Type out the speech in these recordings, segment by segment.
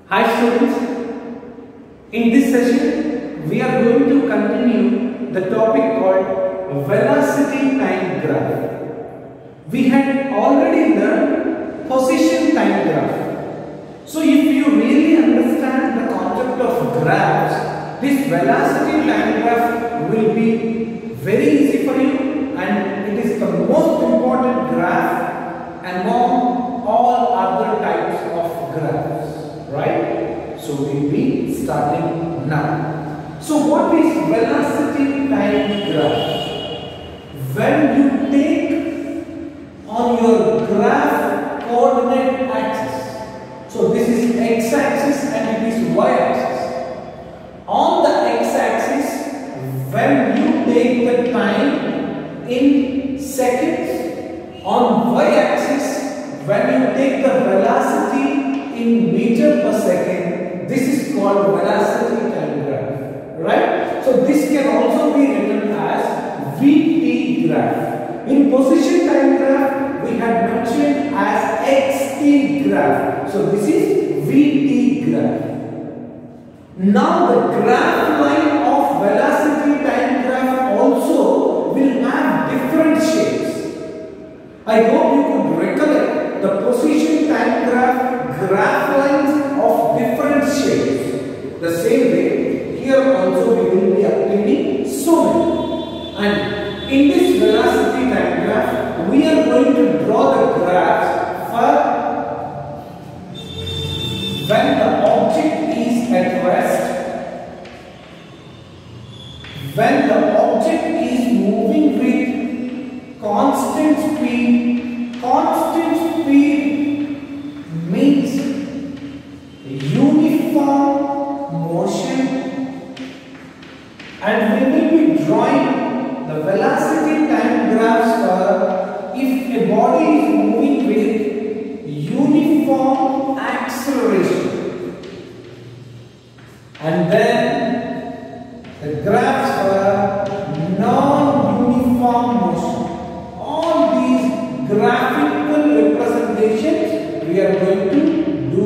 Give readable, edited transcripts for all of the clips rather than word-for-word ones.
Hi students, in this session we are going to continue the topic called velocity time graph. We had already learned position time graph. So if you really understand the concept of graphs, this velocity time graph will be very easy for you, and it is the most important graph among all other types of graphs. Right? So we will be starting now. So what is velocity time graph? When you take on your graph coordinate axis, so this is x-axis and it is y-axis. On the x-axis, when you take the time in seconds, on y-axis, when you take the velocity in meter per second, this is called velocity time graph, right? So this can also be written as VT graph. In position time graph, we had mentioned as XT graph. So this is VT graph. Now the graph line of velocity time graph also will have different shapes. I hope you could recollect the position time graph lines of different shapes. The same way, here also we will be obtaining so many. And in this velocity time graph, we are going to draw the graphs for when the object is at rest, when the object is moving with constant speed. Constant speed means uniform motion, and we will be drawing the velocity time graphs for if a body is moving with uniform acceleration, and then the graphs for non-uniform motion. All these graphical representations we are going to do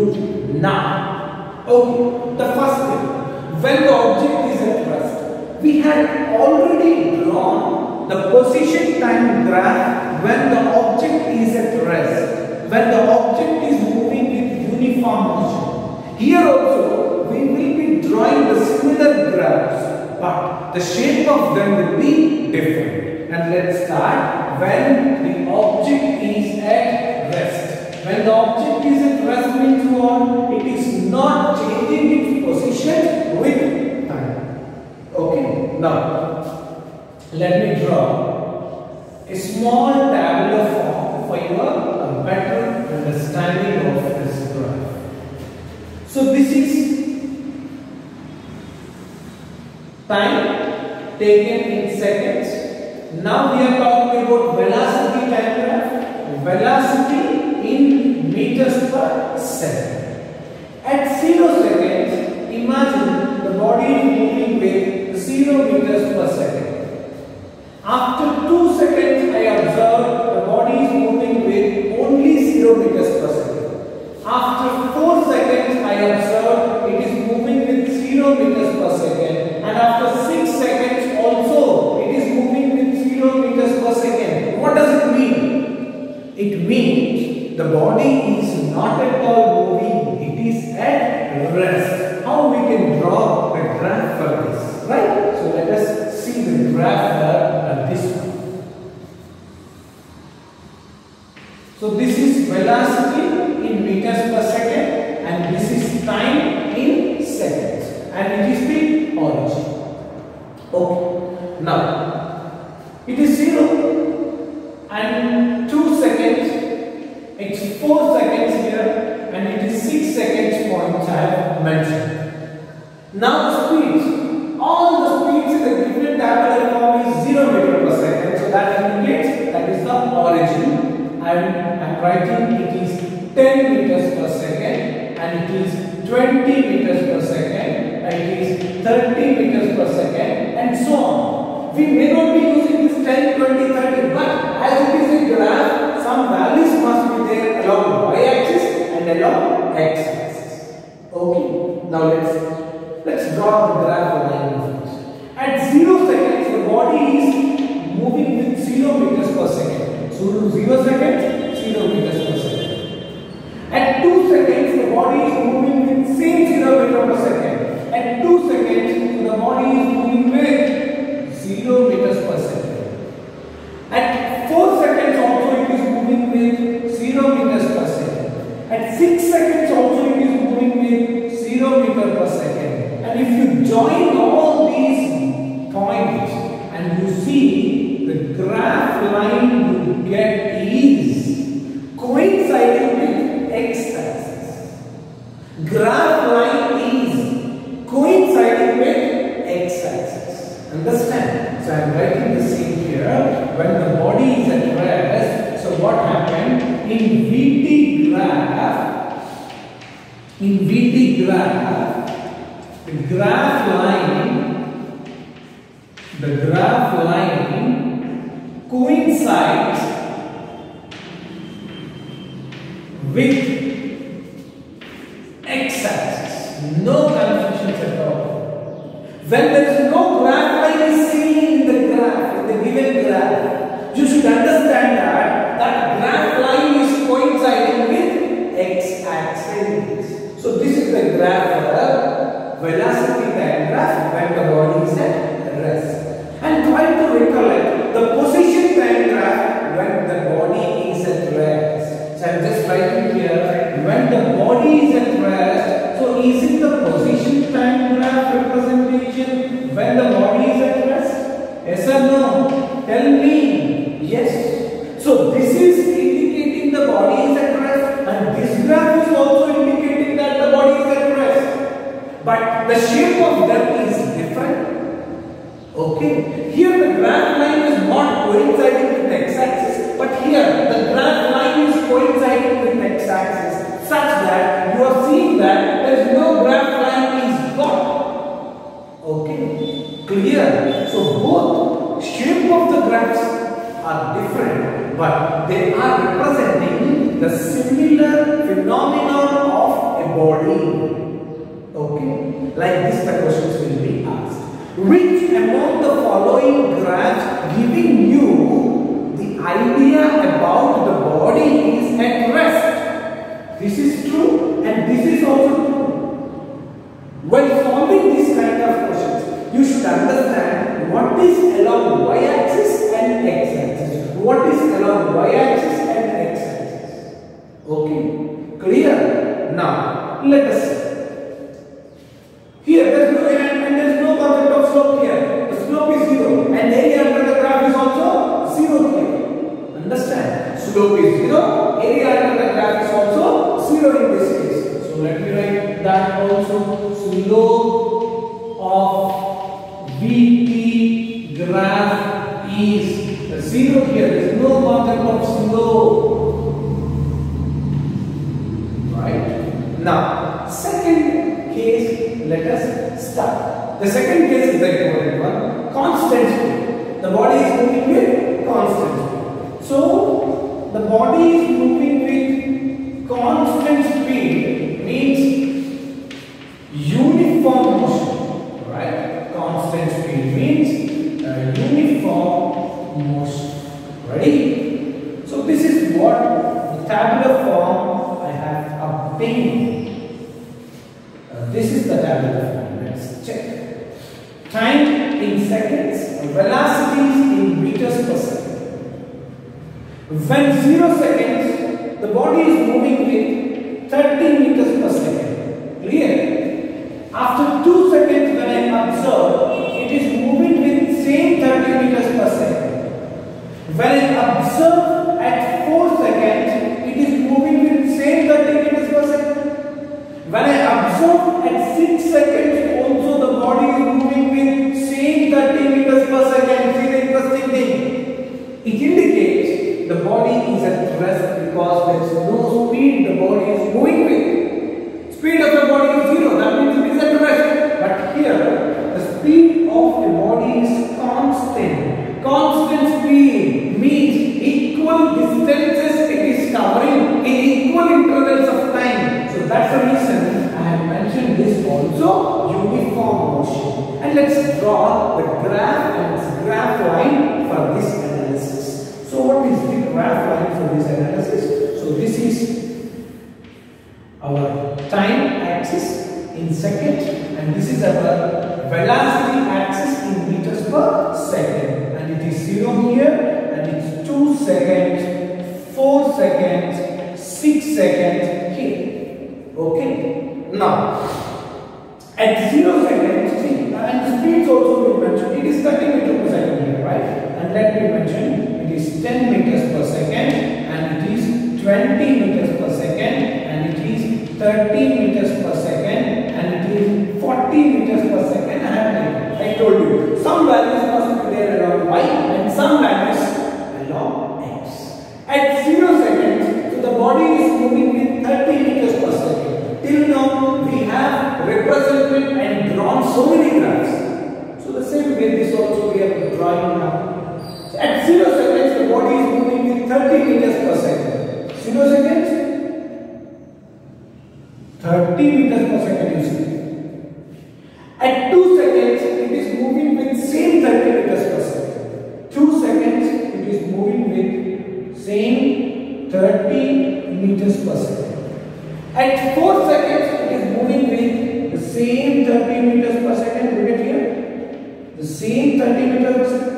now. Okay, the first thing, when the object is at rest, we had already drawn the position time graph when the object is at rest, when the object is moving with uniform motion. Here also we will be drawing the similar graphs, but the shape of them will be different. And let's start when the object is at rest. When the object is at rest means what? It is not changing its position with time. Okay, now let me draw a small tabular form for your better understanding of this graph. So this is time taken in seconds. Now we are talking about velocity time graph. Velocity in meters per second. At 0 seconds, imagine the body is moving with 0 meters per second. After 2 seconds, I observe the body is moving with only 0 meters per second. After 4 seconds, I observe it is moving with 0 meters per second. And after 6 seconds also, it is moving with 0 meters per second. What does it mean? It means the body is not at all moving, it is at rest. How we can draw a graph for this, right? So let us see the graph for this one. So this is velocity in meters per second, and this is time in seconds, and it is the origin. Okay, now it is 0 and 2 seconds, it's 4 seconds here, and it is 6 seconds points I have mentioned. Now the speeds, all the speeds in the given tabular form is 0 meter per second, so that indicates that is the origin, and I am writing it is 10 meters per second, and it is 20 meters per second, and it is 30 meters per second, and so on. We may not be using this 10, 20, 30, but as it is a graph, some values must be there along y-axis and along x-axis. Okay. Now let's draw the graph line first. At 0 seconds, the body is moving with 0 meters per second. So 0 seconds, 0 meters per second. At 2 seconds, the body is moving with same 0 meter per second. At 2 seconds, the body is moving with 0 meters per second. At 4 seconds also it is moving with 0 meters per second. At 6 seconds also it is moving with 0 meter per second. And if you join all these points and you see the graph line you get is coinciding with x-axis. Graph line is coinciding with x-axis. Understand? So I am writing the same here. When the body is at rest, so what happened in VT graph? In VT graph, the graph line coincides with x-axis. No confusions at all. When there is no graph line is seen in the graph, in the given graph, you should understand that graph line is coinciding with x-axis. So this is the graph velocity time graph when the body is at rest. And try to recollect the position time graph when the body is at rest. So I am just writing here when the body is at rest. So is it the position time graph representation when the body is at rest? Yes or no? Tell me. Yes. So this is indicating the body is at rest, and this graph is also indicating that the body is at rest. But the shape of them is different. Okay. Here the graph line is not coinciding with x-axis, but here the graph line is coinciding with x-axis, such that you are seeing that there is no graph line is got. Okay. Clear? So both shape of the graphs are different, but they are representing the similar phenomenon of a body. Okay. Like this, the questions will be asked. Which among the following graphs giving you the idea about the body is at rest? This is true and this is also true. When solving this kind of questions, you should understand what is along y-axis and x-axis. What is along y-axis and x-axis? Okay, clear? Now, let us see. Here, there is no and there is no concept of slope here. The slope is 0 and area under the graph is also 0 here. Understand? Slope is 0, area under the graph is also 0 in this case. So let me write that also. Slope of VT graph is 0 here. There is no concept of slope. Right? Now, second case. Let us start. The second case is the important one. Constant speed. The body is moving with constant speed. So, the body is moving with constant speed means uniform motion. Right? Constant speed means uniform motion. Ready? So, this is what the tabular form I have obtained. This is the tabular form. Let's check. Time in seconds, velocities in meters per second. When 0 seconds, the body is moving with 30 meters per second. Clear? After 2 seconds, when I observe, it is moving with same 30 meters per second. When I observe at 4 seconds, it is moving with same 30 meters per second. When I observe at 6 seconds, also the body is moving with same 30 meters per second. See the interesting thing? It indicates the body is at rest because there is no speed the body is moving with. Speed of the body is 0. That means it is at rest. But here, the speed of the body is constant. Constant speed means equal distances it is covering in equal intervals of time. So that's the reason I have mentioned this also uniform motion. And let's draw the graph and graph line for this analysis. So what is the graph line for this analysis? So this is our time axis in second, and this is our velocity axis in meters per second, and it is 0 here, and it's 2 seconds, 4 seconds, 6 seconds here. Okay. Now at 0 seconds, see, and the speeds also we mentioned, it is 30 meters per second here, right? And let me mention, it is 10 meters per second, and it is 20 meters per second, and it is 30 meters per second, and it is 40 meters per second. I told you some values must be there along y and some values along x. At 0 seconds, so the body is moving with 30 meters per second. Till now we have represented and drawn so many graphs. So the same way this also we are drawing now. So at 0 seconds the body is moving with 30 meters per second. 0 seconds, 30 meters per second you see. At 2 seconds it is moving with same 30 meters per second. 2 seconds it is moving with same 30 meters per second. At 4 seconds it is moving with the same 30 meters per second. Look at here. The same 30 meters per second.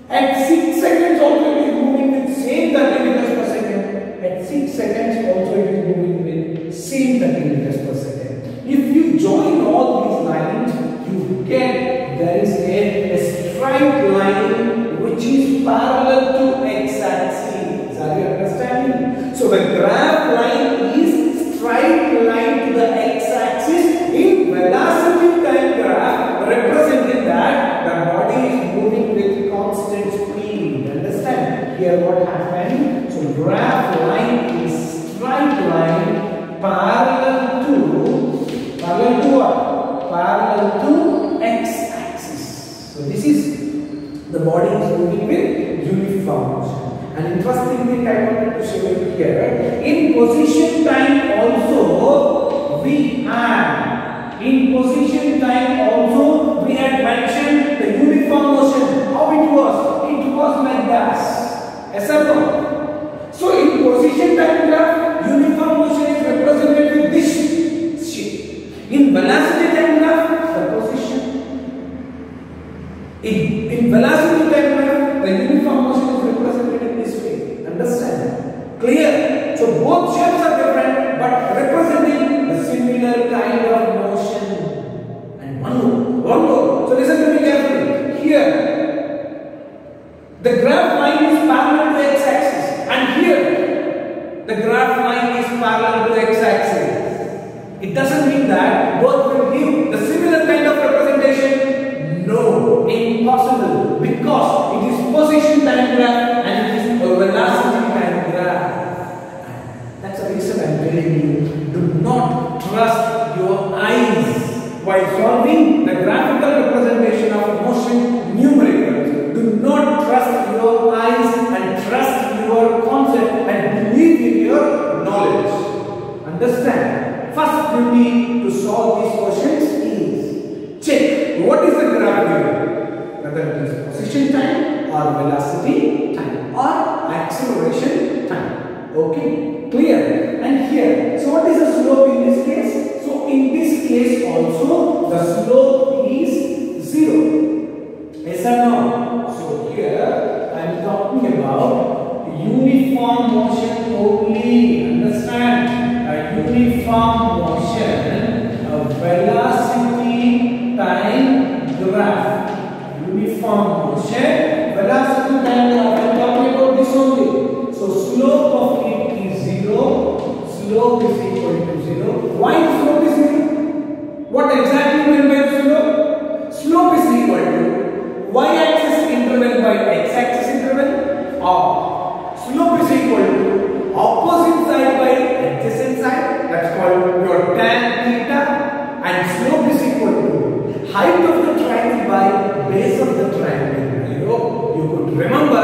At 6 seconds also it is moving with same 30 meters per second. At 6 seconds also it is moving with same 30 meters per second. If you join all these lines, you get there is a straight line which is parallel to x-axis. Are you understanding? So the graph line is straight line to the x-axis in velocity time graph, representing that the body is moving with constant speed. Understand? Here what happened? So graph line is straight line parallel to what? Parallel to x-axis. So this is the body is moving with uniform motion. An interesting thing I wanted to show you here. In position time also we had. In position time also we had mentioned the uniform motion. How it was? It was like that. Yes or no? So in position time graph, uniform motion is represented with this shape. In velocity time graph, the position. In velocity time graph, the uniform motion is represented in this way. Understand? Clear? So both shapes are different, but representing a similar kind of motion. And one more. So listen to me carefully. Here, the graph line is parallel to x-axis, and here, the graph line is parallel to x-axis. It doesn't mean that both will give the similar kind of representation. No, impossible, because it is position time graph and it is a velocity time graph. That's the reason I am telling you, do not trust your eyes while solving the graphical representation of motion numericals. Do not trust your eyes and trust your concept and believe in your knowledge. Understand? First you need to solve these questions is check what is the graph given, whether it is position time or velocity time or acceleration time. Okay, clear? And here, so what is the slope in this case? So in this case also the slope is 0. Yes or no? So here I am talking about uniform motion only. Understand? A uniform motion, a velocity time graph. Uniform motion, velocity time graph. I am talking about this only. So slope of it is 0. Slope is equal to 0. Why slope is 0? What exactly meant by slope? Slope is equal to y-axis interval by x-axis interval, or slope is equal to opposite side by adjacent side. That's called your tan theta, and slope is equal to height of the triangle by base of the triangle. You could remember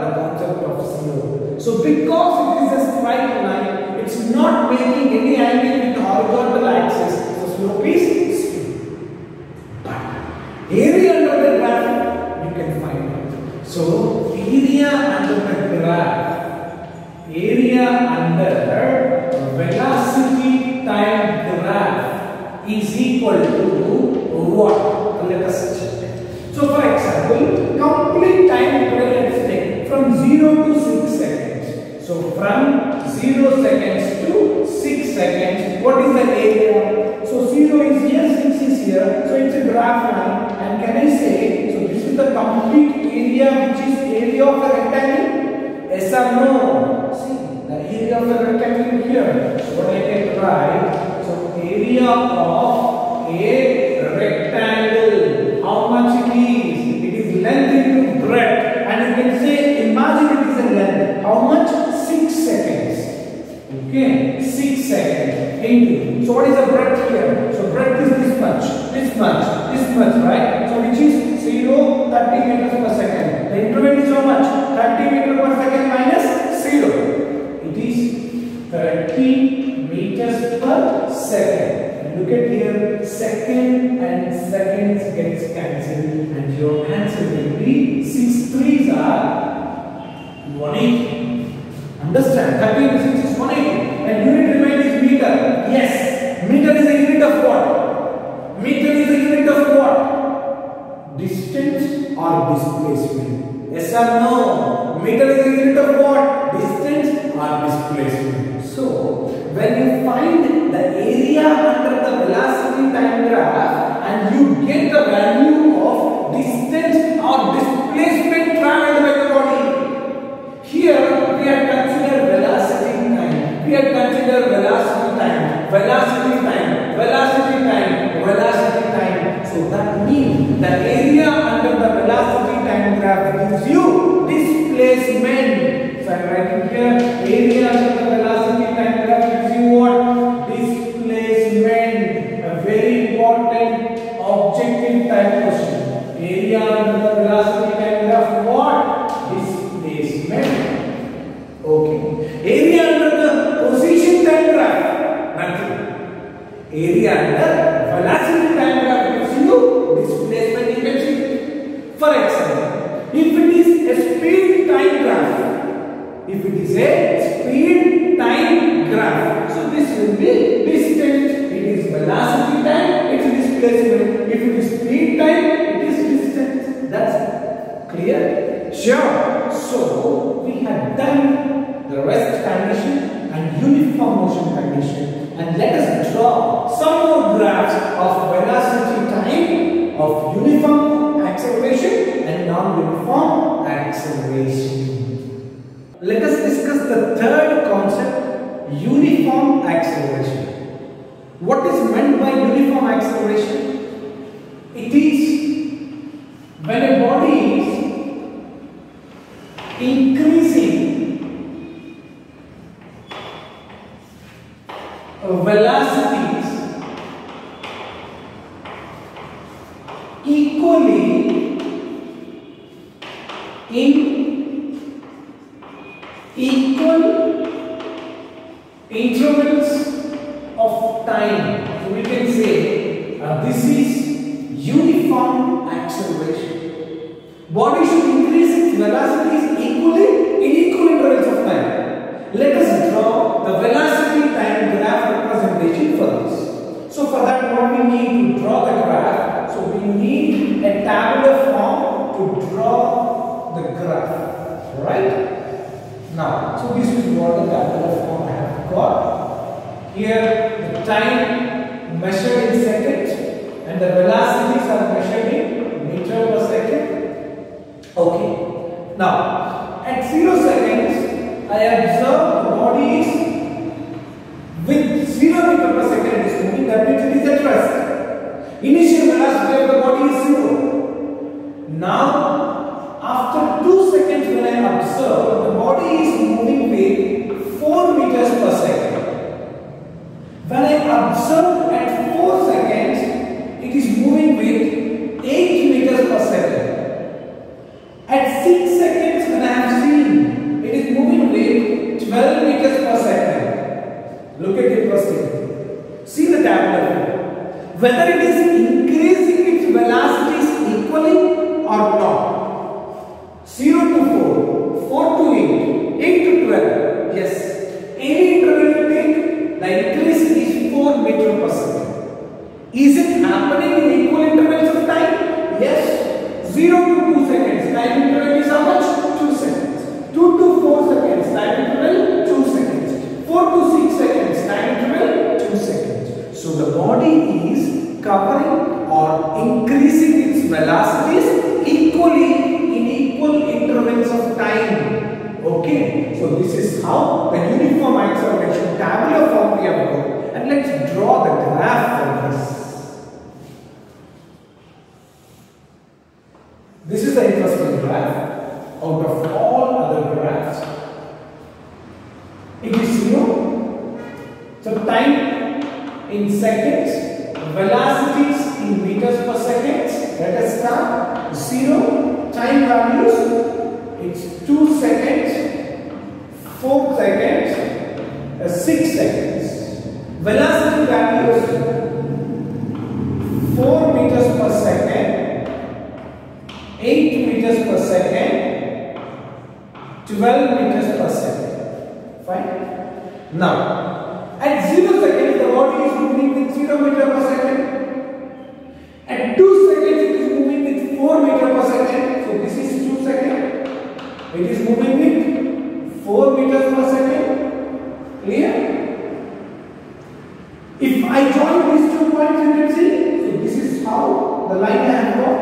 the concept of slope. So because it is a straight line, it's not making any angle with the horizontal axis. So slope is So area under the graph, area under velocity time graph is equal to what? Let us check. So for example, complete time interval, let's take from 0 to 6 seconds. So from 0 seconds to 6 seconds, what is the area? So 0 is here, 6 is here, so it's a graph line. And can I say, so this is the complete area, which is area of a rectangle? Yes or no? See, the area of a rectangle here. So what I can write, so area of a rectangle, how much it is? It is length into breadth. And you can say, imagine it is a length. How much? 6 seconds. Okay, 6 seconds into. So what is the breadth here? So breadth is this much, this much, this much, right? So which is 0, 30 meters per second. The interval is how much? 30 meters per second minus 0. It is 30 meters per second. And look at here, second and seconds gets cancelled, and your answer will be 6 3s are 180. Understand? 30 into 6 is 180. And unit remain is meter. Yes, meter is a unit of what? Meter is a unit of what? Distance or displacement? Yes or no? Meter is a unit of what? Distance or displacement. So, when you find the area under the velocity time graph and you get the value of distance or displacement traveled by the body, here we have considered velocity time. We have considered velocity time, velocity time, velocity time, velocity time. So that means the area under the velocity time graph gives you displacement. So I am writing here, area under the velocity time graph gives you what? Displacement. A very important objective type question. Area under the velocity time graph what? Displacement. Okay. Area under the position time graph, nothing. Area under velocity time graph gives you displacement. You can see. For example, if it is a speed time graph, if it is a speed time graph, so this will be distance. It is velocity time, it is displacement. If it is speed time, it is distance. That's clear? Sure. So we have done the rest condition and uniform motion condition, and let us draw some more graphs of velocity time, of uniform acceleration and non-uniform acceleration. Let us discuss the third concept, uniform acceleration. What is meant by uniform acceleration? It is when a body is increasing velocities equally in equal intervals of time. So we can say this is uniform acceleration. Body should increase its velocities equally in equal intervals of time. Let us draw the velocity time graph representation for this. So for that, what we need to draw the graph? So we need a tabular form to draw the graph. Right? Now, so this is what the tabular form I have got. Here the time measured in seconds and the velocities are measured in meter per second. Okay. Now, at 0 seconds, I observe the body is with 0 meter per second is moving. That means it is at rest. Initial velocity of the body is 0. Now, after 2 seconds, when I observe, the body is moving with 4 meters per second. When I observe at 4 seconds, it is moving with 8 meters per second. At 6 seconds, when I have seen, it is moving with 12 meters per second. Look at the interesting. See the tabular. Whether it is increasing its velocities equally or not. 0 to 4, 4 to 8, 8 to 12. Yes, any interval you take, the increase is 4 meter per second. Is it happening in equal intervals of time? Yes. 0 to 2 seconds, time interval is how much? 2 seconds. 2 to 4 seconds, time interval 2 seconds. 4 to 6 seconds, time interval 2 seconds. So the body is covering or increasing its velocities equally in equal intervals of time. Okay, so this is how the uniform acceleration tabular form we have got. And let's draw the graph for this. This is the interesting graph out of all other graphs. It is 0. So time in seconds, velocities in meters per second. Let us start. 0. Time values. It's 2 seconds, 4 seconds, 6 seconds. Velocity values 4 meters per second, 8 meters per second, 12 meters per second. Fine. Now, at 0 seconds, the body is moving with 0 meter per second. At 2 seconds, it is moving with 4 meter per second. So this is 2 seconds. It is moving with 4 meters per second. Clear? If I join these 2 points, you can see. So this is how the line I have got.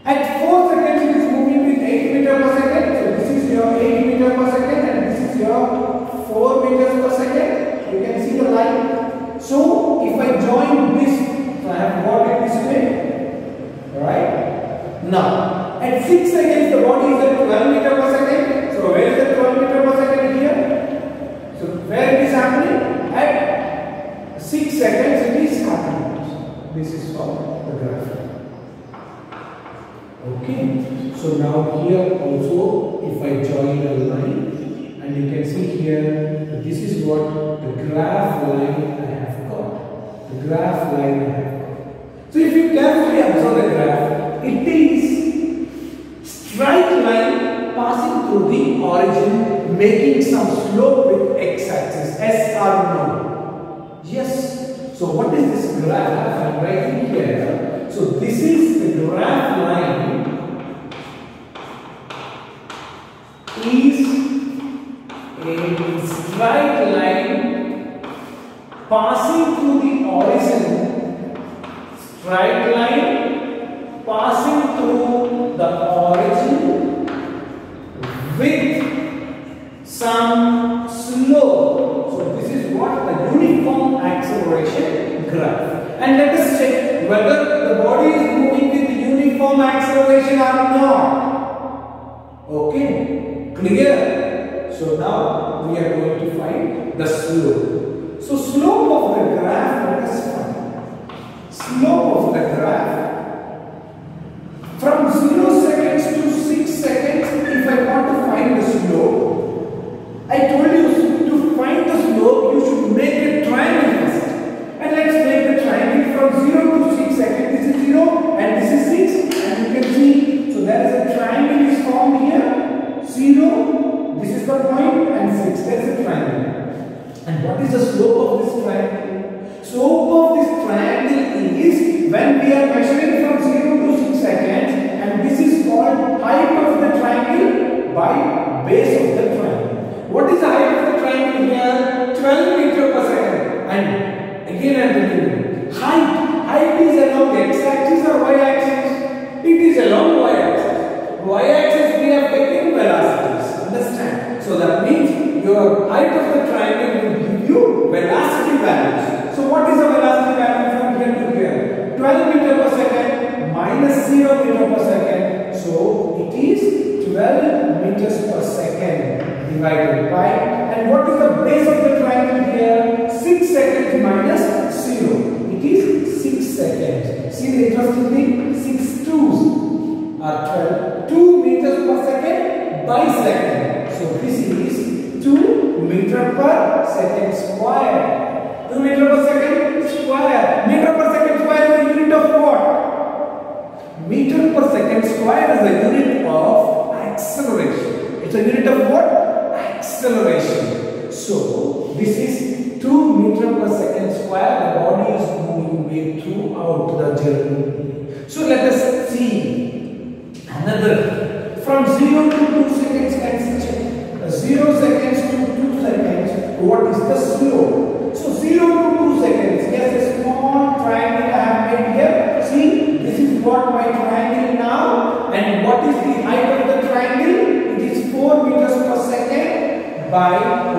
At 4 seconds, it is moving with 8 meters per second. So this is your 8 meters per second, and this is your 4 meters per second. You can see the line. So if I join this, so I have got it this way. Alright? Now, at 6 seconds, the body is at 12 meters per second. So where is the 12 meters per second here? So where it is happening? At 6 seconds, it is happening. This is how the graph. Okay. So now here also, if I join a line, and you can see here, this is what the graph line I have got. The graph line I have got. So if you carefully observe the graph, it is straight line passing through the origin, making some slope with x-axis. S or no? Yes. So what is this graph? I am writing here. So this is the graph line is a straight line passing through the origin. Straight line passing through the origin with some slope. So this is what the uniform acceleration graph. And let us check whether the body is moving with uniform acceleration or not. Okay, clear? So now we are going to find the slope. So slope of the graph, let us find. Slope of the graph from 0 seconds to 6 seconds. If I want to find the slope, I told you to find the slope you should make a triangle first. And let's make the triangle from 0 to 6 seconds. This is 0 and this is 6, and you can see. So there is a triangle is formed here. 0, this is the point, and 6. There is a triangle. And what is the slope of this triangle? Slope of this triangle is when we are measuring from 0 to 6 seconds, and this is called height of the triangle by base of the triangle. What is the height of the triangle here? 12 meters per second. And again I am telling you, height is along x-axis or y-axis? It is along y-axis. Y-axis we have taken velocities. Understand? So that means your height of the triangle will give you velocity values. So what is the velocity value from here to here? 12 meters per second minus 0 meter per second. So it is 12 meters per second divided by, and what is the base of the triangle here? 6 seconds minus 0. It is 6 seconds. See the interesting thing? 6 2s are 12. 2 meters per second by second. So this is 2 meter per second square. 2 meter per second square. Meter per second square is the unit of what? Meter per second square is the unit of throughout the journey. So let us see another from 0 to 2 seconds and check. 0 seconds to 2 seconds, what is the slope? So 0 to 2 seconds, yes, a small triangle I have made here. See, this is what my triangle now, and what is the height of the triangle? It is 4 meters per second by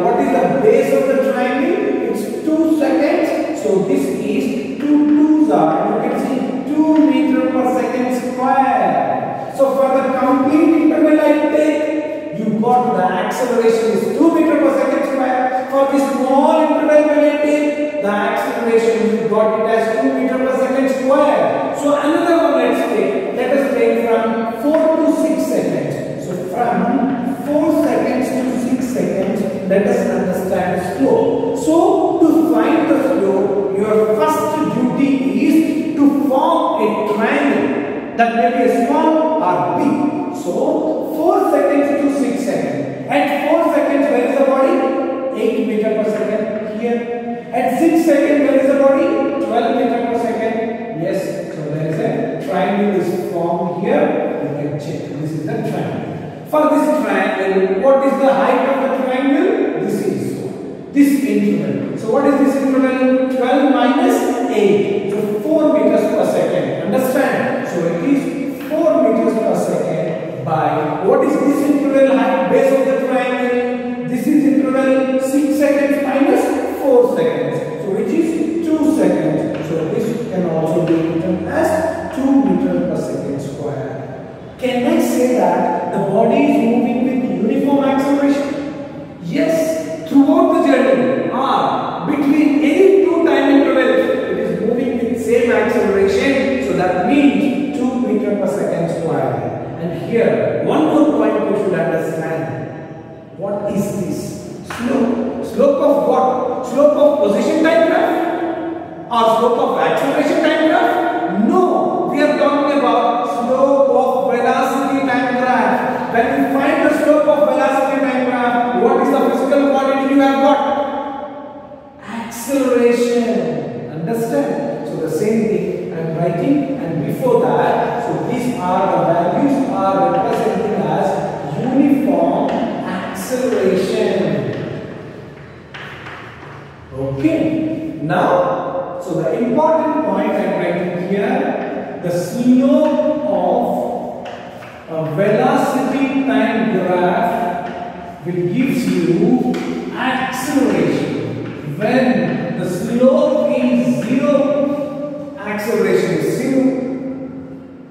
what is the base of the triangle? It's 2 seconds. So this is 2 2s are, you can see 2 meters per second square. So for the complete interval I take, you got the acceleration is 2 meters per second square. For this small interval when I take, the acceleration you got it as 2 meters per second square. So another one let's take. Let us take from 4 to 6 seconds. So from 4 seconds to 6 seconds, let us understand the slope. So to find the slope, your first duty is to form a triangle that may be a small or big. So 4 seconds to 6 seconds. At 4 seconds, where is the body? 8 meters per second here. At 6 seconds, where is the body? 12 meters per second. Yes, so there is a triangle is formed here. You can check. This is the triangle. For this triangle, what is the height of the triangle? This is this interval. So what is this interval? 12 minus 8. So 4 meters per second. Understand? So it is 4 meters per second by what is this interval height base of the triangle? This is interval 6 seconds minus 4 seconds. So which is 2 seconds. So this can also be written as 2 meters per second square. Can I say that the body is moving with uniform acceleration? Yes, throughout the journey or between any two time intervals, it is moving with same acceleration. So that means 2 meters per second square. And here, one more point you should understand. What is this? Slope. Slope of what? Slope of position time graph? Or slope of acceleration time graph? No, we are talking about slope of velocity time graph. When we find the slope of velocity time graph, what is the physical quantity you have got? Acceleration. Understand? So the same thing I am writing, and before that, so these are the values are representing as uniform acceleration. Okay. Now, so the important point I am writing here, the slope of a velocity time graph will gives you acceleration. When the slope is 0, acceleration is 0.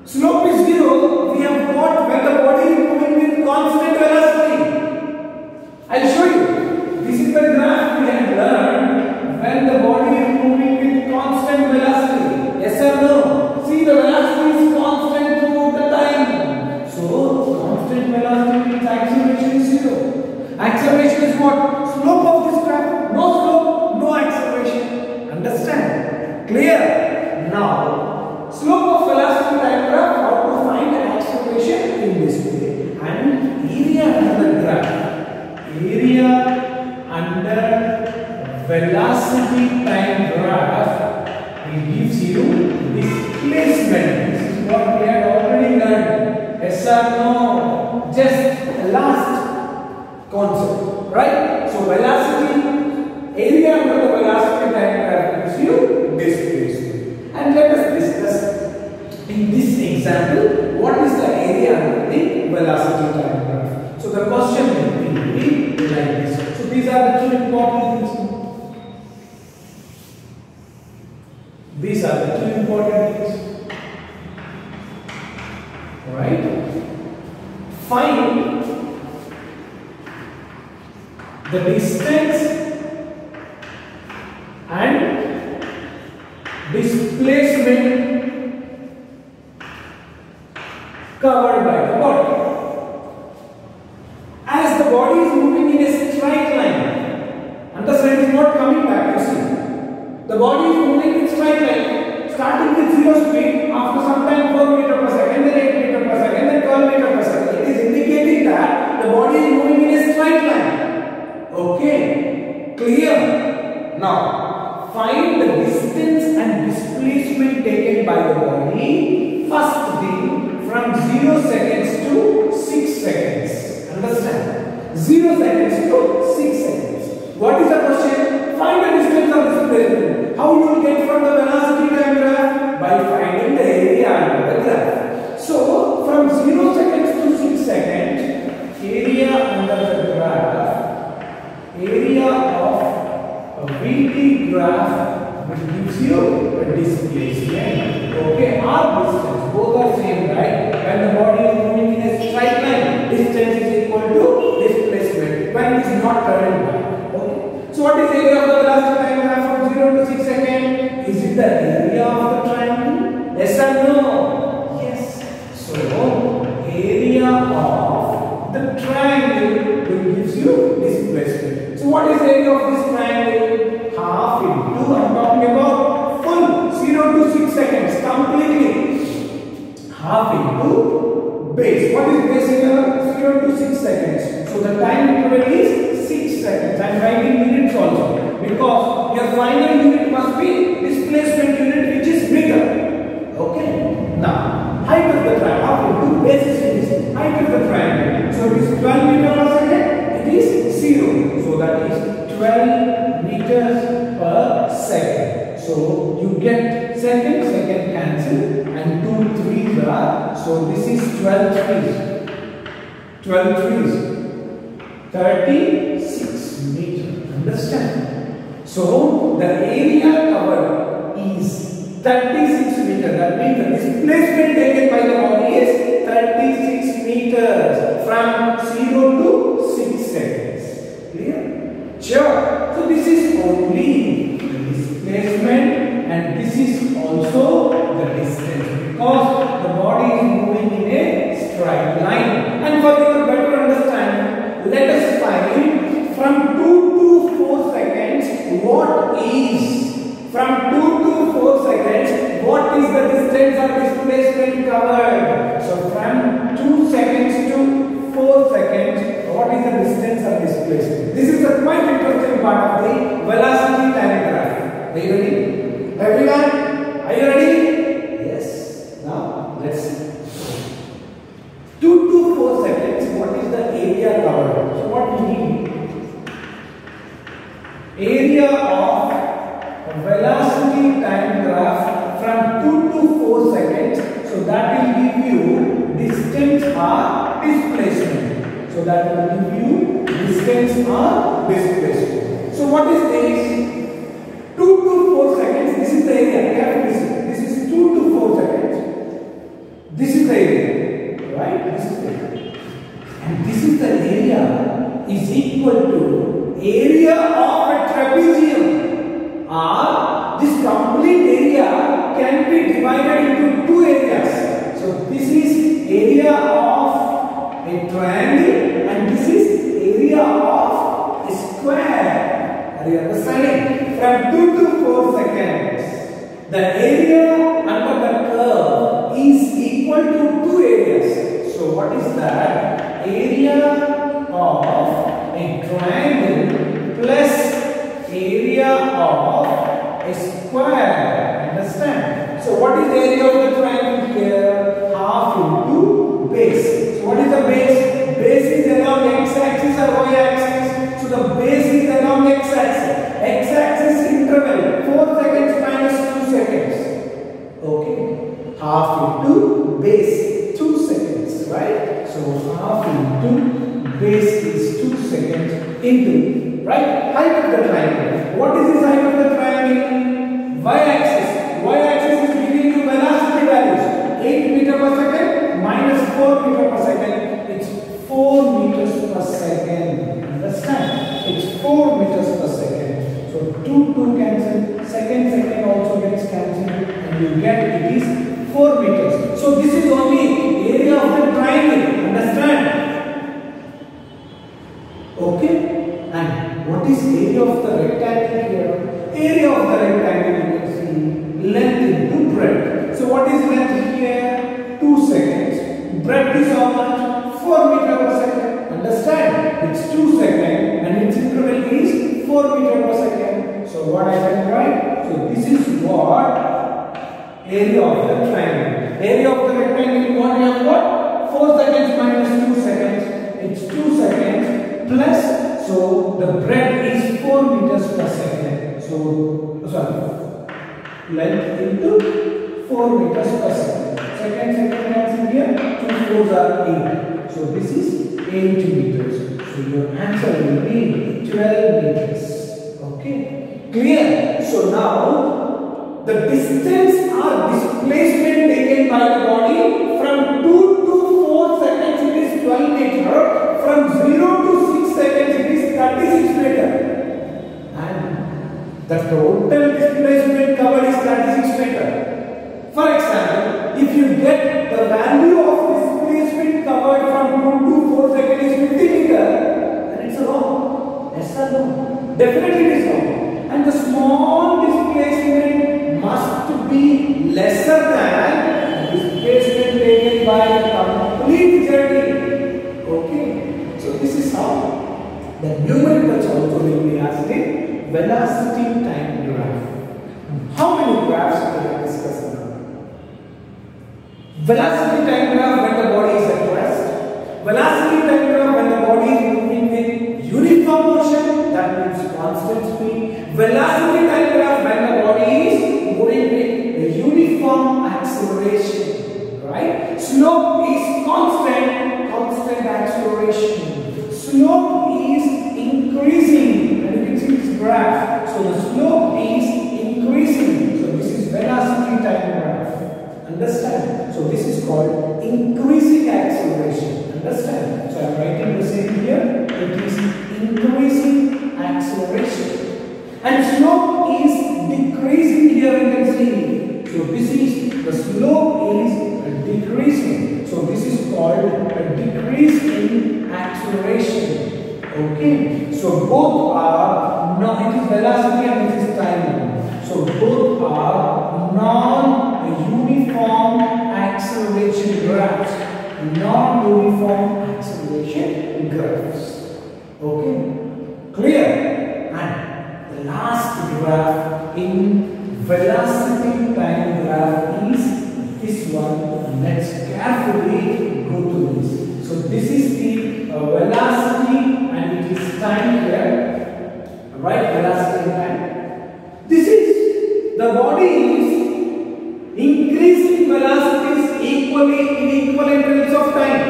Slope is 0, we have got when the body is moving with constant velocity. I will show you. This is the graph we have learned when the body is moving with constant velocity. Yes or no? See, the velocity is constant throughout the time. So, constant velocity means acceleration is 0. Acceleration is what? Slope of this graph. No slope, no acceleration. Understand? Clear? Now, slope of velocity time graph, how to find acceleration in this way. And area under the graph. Area under velocity time graph, it gives you displacement. This is what we had already learned. Yes or no? Just last concept, right? So velocity, area under the velocity time graph gives you displacement. And let us discuss in this example what is the area under the velocity time graph. So the question will be like this. So these are the two important things. These are the two important things. Alright? Find the distance and displacement covered by the body. As the body is moving in a straight line, understand it is not coming back, you see. The body is moving in straight line, starting with 0 speed, after some time 4 meters per second, then 8 meters per second, then 12 meters per second. It is indicating that the body is moving in a straight line. Okay, clear? Now, find the distance and displacement taken by the body, first thing from 0 seconds to 6 seconds. Understand? 0 seconds to 6 seconds. What is the question? Find the distance of displacement. How you will get from the velocity time graph? By finding the area under the graph. So from 0 seconds to 6 seconds, area under the graph, area of a VT graph which gives you a displacement. Okay, or distance. Both are same, right? When the body is moving in a straight line, distance is equal to displacement. When it is not turning back. Okay. So what is the area of the velocity time graph from 0 to 6 seconds? Is it the area of the triangle? Yes or no? Yes. So area of the triangle will gives you displacement. So what is the area of this triangle? Half into, I am talking about full 0 to 6 seconds completely. Half into base. What is base here? 0 to 6 seconds. So the time interval is 6 seconds. I am writing units also because your final unit must be displacement unit which is meter. Okay. Now height of the triangle. Half into base is height of the triangle. So it is 12 meters per second. It is 0. So that is 12 meters per second. So you get second cancel and 2 3s are. So this is 12 3s. 12 3s. 36 meters. Understand? So the area covered is 36 meters. That means the displacement taken by the body is 36 meters from 0 to 6 seconds. Clear? Sure. So this is only the displacement and this is also the distance because the body is moving in a straight line. And for your better understanding, let us find from 2 to 4 seconds what is from 2 to 4 seconds what is the distance or displacement covered. So from 2 seconds to 4 seconds what is the distance or displacement. This is a quite interesting part of the velocity time graph. Are you ready? Everyone? Are you ready? Yes. Now let's see. 2 to 4 seconds what is the area covered. So what we need? Area of a velocity time graph from 2 to 4 seconds. So that will give you distance or displacement. So that will give you distance or displacement. So what is this? 2 to 4 seconds. This is the area. This is 2 to 4 seconds. This is the area. Right? This is the area. And this is the area is equal to area of a trapezium, or this complete area can be divided into two areas. So this is area of a triangle and this is area of a square. Are you understanding? From 2 to 4 seconds, the area under the curve is equal to two areas. So what is that? Area of a triangle plus area of a square. Understand? So what is the area of the triangle here? Half into base. So what is the base? Base is along x-axis or y-axis. So the base is along x-axis. X-axis interval 4 seconds minus 2 seconds. Okay. Half into base 2 seconds. Right? So half into base is 2 seconds into, right, height of the triangle. What is this height of the triangle? Y-axis. Y-axis is giving you velocity values. 8 meters per second minus 4 meters per second. It's 4 meters per second. Understand? It's 4 meters per second. So 2 cancel. Second also gets cancelled and you get it is 4 meters. So this is only area of the triangle. Understand? Okay, and what is area of the rectangle here? Area of the rectangle you can see length into breadth. So what is length here? 2 seconds. Breadth is how much? 4 meters per second. Understand? It's 2 seconds and its interval is 4 meters per second. So what I can write? So this is what area of the triangle. Area of the rectangle, what we have got? 4 seconds minus 2 seconds. It's 2 seconds plus, so the breadth is 4 meters per second. So, length into 4 meters per second. Second cancel here, 2 4s are 8. So this is 8 meters. So your answer will be 12 meters. Okay, clear? So now the distance or displacement taken by the body from 2 to 4 seconds it is 12 meter. From 0 to 6 seconds it is 36 meter. And the total displacement covered is 36 meter. For example, if you get the value of displacement covered from 2 to 4 seconds is 50 meter, then it's wrong. Yes or no? Definitely it is wrong. And the small displacement must be lesser than the displacement taken by the complete journey. Okay. So this is how the numericals also will be asked in velocity time graph. How many graphs we have discussed now? Velocity time graph when the body is at rest. Velocity time graph when the body is moving with uniform motion, that means constant speed. Velocity time graph when the body is moving with uniform acceleration. Right? Slope is constant acceleration. Slope is increasing, and you can see this graph. So the slope is increasing. So this is velocity time graph. Understand? So this is called increasing acceleration. Understand? So I am writing the same here. It is increasing acceleration. And slope is decreasing here, you can see. So this is, the slope is decreasing. So this is called a decrease in acceleration. Okay. So both are, it is velocity and this is time. So both are non-uniform acceleration graphs. Non-uniform acceleration graphs. Okay. Clear? And the last graph in velocity time graph is this one. Let's carefully go through this. So this is the velocity and it is time here. Right? Velocity and time. This is the body is increasing velocities equally in equal intervals of time,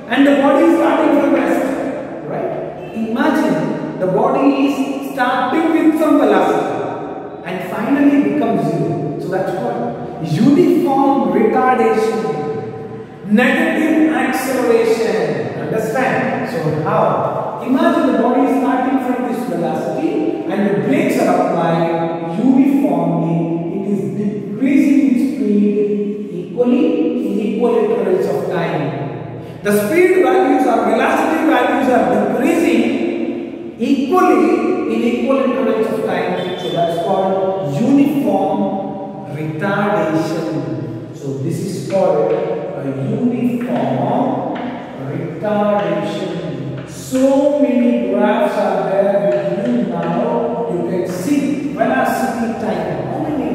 and the body is starting from rest. Right? Imagine the body is starting with some velocity and finally becomes zero. So that's called uniform retardation, negative acceleration. Understand? So how? Imagine the body is starting from this velocity and the brakes are applied uniformly. It is decreasing its speed equally in equal intervals of time. The speed values or velocity values are decreasing equally in equal intervals of time. So that's called uniform retardation. So this is called a uniform retardation. So many graphs are there with you now. You can see velocity time. How many?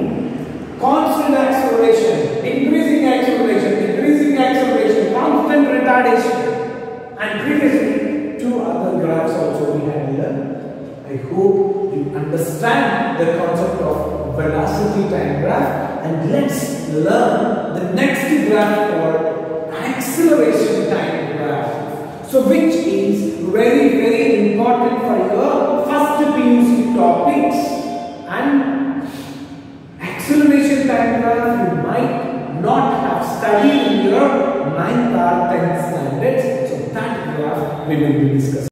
Constant acceleration, increasing acceleration, constant retardation. And previously, two other graphs also we had learned. I hope you understand the concept of velocity time graph. And let's learn the next graph called acceleration time graph. So which is very important for your first PUC topics. And acceleration time graph you might not have studied in your 9th or 10th standards. So that graph we will be discussing.